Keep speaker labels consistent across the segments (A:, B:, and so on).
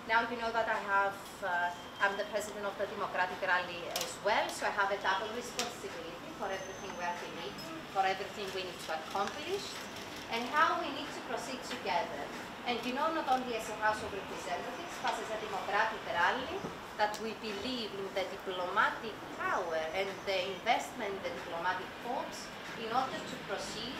A: Now you know that I'm the president of the Democratic Rally as well, so I have a double responsibility for everything we are believing, for everything we need to accomplish, and how we need to proceed together. And you know, not only as a House of Representatives, but as a Democratic Rally, that we believe in the diplomatic power and the investment in the diplomatic force in order to proceed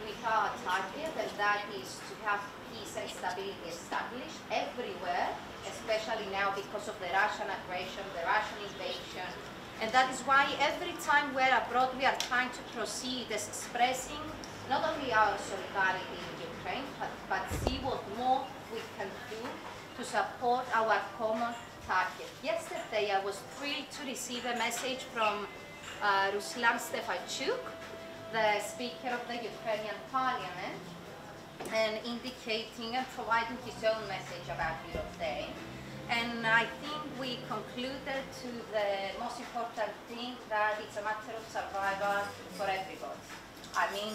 A: with our target, and that is to have peace and stability established everywhere, especially now because of the Russian aggression, the Russian invasion. And that is why every time we're abroad, we are trying to proceed as expressing not only our solidarity in Ukraine, but see what more we can do to support our common target. Yesterday, I was thrilled to receive a message from Ruslan Stefanchuk, the Speaker of the Ukrainian Parliament, and indicating and providing his own message about Europe Day. And I think we concluded to the most important thing, that it's a matter of survival for everybody. I mean,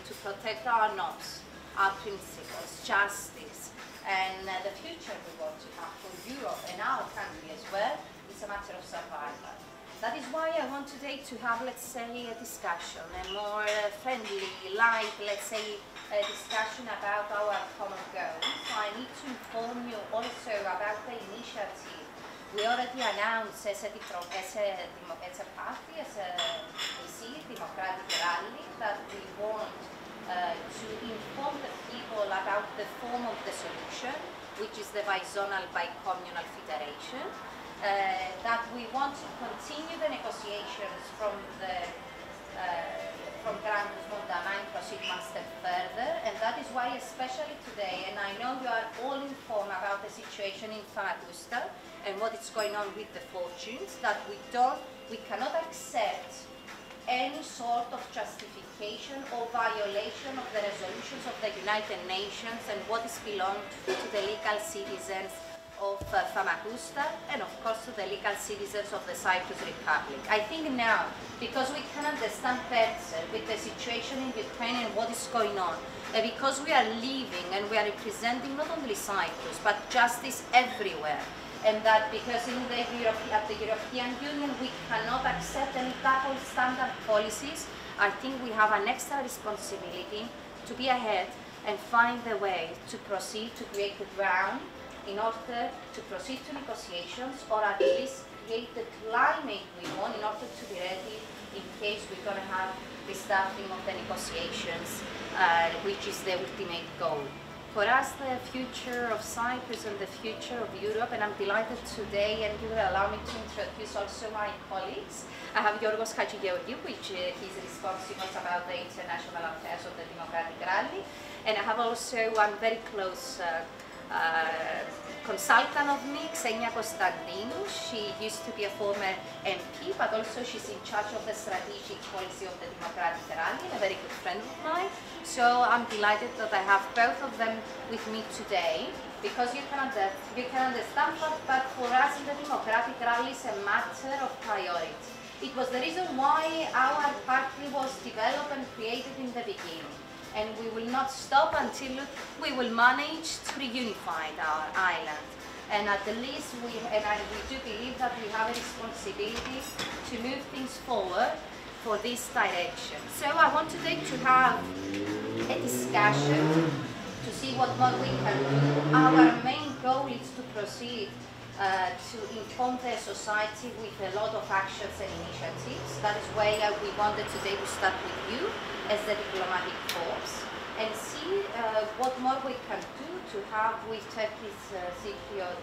A: to protect our norms, our principles, justice, and the future we want to have for Europe and our country as well, it's a matter of survival. That is why I want today to have, let's say, a discussion, a more friendly, light, let's say, a discussion about our common goals. So I need to inform you also about the initiative we already announced as a party, as a ΔΗΣΥ, Democratic Rally, that we want to inform the people about the form of the solution, which is the bizonal bicommunal federation. That we want to continue the negotiations from ground Moldana and proceed one step further, and that is why, especially today, and I know you are all informed about the situation in Famagusta and what is going on with the fortunes, that we cannot accept any sort of justification or violation of the resolutions of the United Nations and what is belonged to the legal citizens of Famagusta, and of course to the legal citizens of the Cyprus Republic. I think now, because we can understand better with the situation in Ukraine and what is going on, and because we are living and we are representing not only Cyprus, but justice everywhere, and that because at the European Union we cannot accept any double standard policies, I think we have an extra responsibility to be ahead and find the way to proceed to create the ground in order to proceed to negotiations, or at least create the climate we want in order to be ready in case we're going to have the starting of the negotiations, which is the ultimate goal. For us, the future of Cyprus and the future of Europe, and I'm delighted today, and you will allow me to introduce also my colleagues. I have Giorgos Hatzigeorgiou, which he's responsible about the international affairs of the Democratic Rally, and I have also one very close consultant of me, Xenia Konstantinou. She used to be a former MP, but also she's in charge of the strategic policy of the Democratic Rally, and a very good friend of mine. So I'm delighted that I have both of them with me today, because you can understand but for us in the Democratic Rally it's a matter of priority. It was the reason why our party was developed and created in the beginning. And we will not stop until we will manage to reunify our island. And at the least, we do believe that we have a responsibility to move things forward for this direction. So I want today to have a discussion to see what more we can do. Our main goal is to proceed to inform the society with a lot of actions and initiatives. That is why we wanted today to start with you as the diplomatic force, and see what more we can do to have with Turkish Cypriot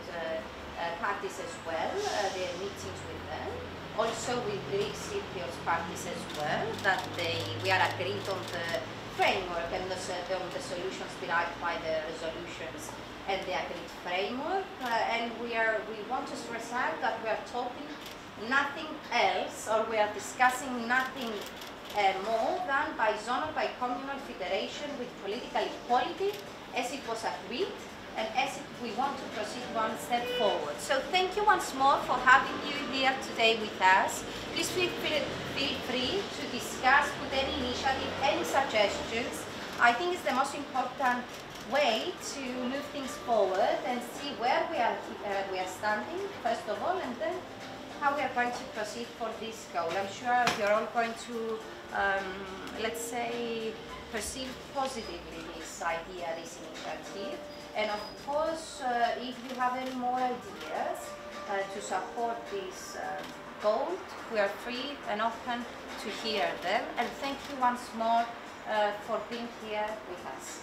A: parties as well, their meetings with them. Also with Greek Cypriot parties as well, that we are agreed on the framework and on the solutions derived by the resolutions and the agreed framework, and we want to stress out that we are talking nothing else, or we are discussing nothing more than bizonal bicommunal federation with political equality as it was agreed, and as we want to proceed one step forward. So thank you once more for having you here today with us. Please feel free to discuss, put any initiative, any suggestions. I think it's the most important way to move things forward and see where we are standing, first of all, and then how we are going to proceed for this goal. I'm sure you're all going to, let's say, perceive positively this idea, this initiative. And of course, if you have any more ideas to support this goal, we are free and open to hear them. And thank you once more for being here with us.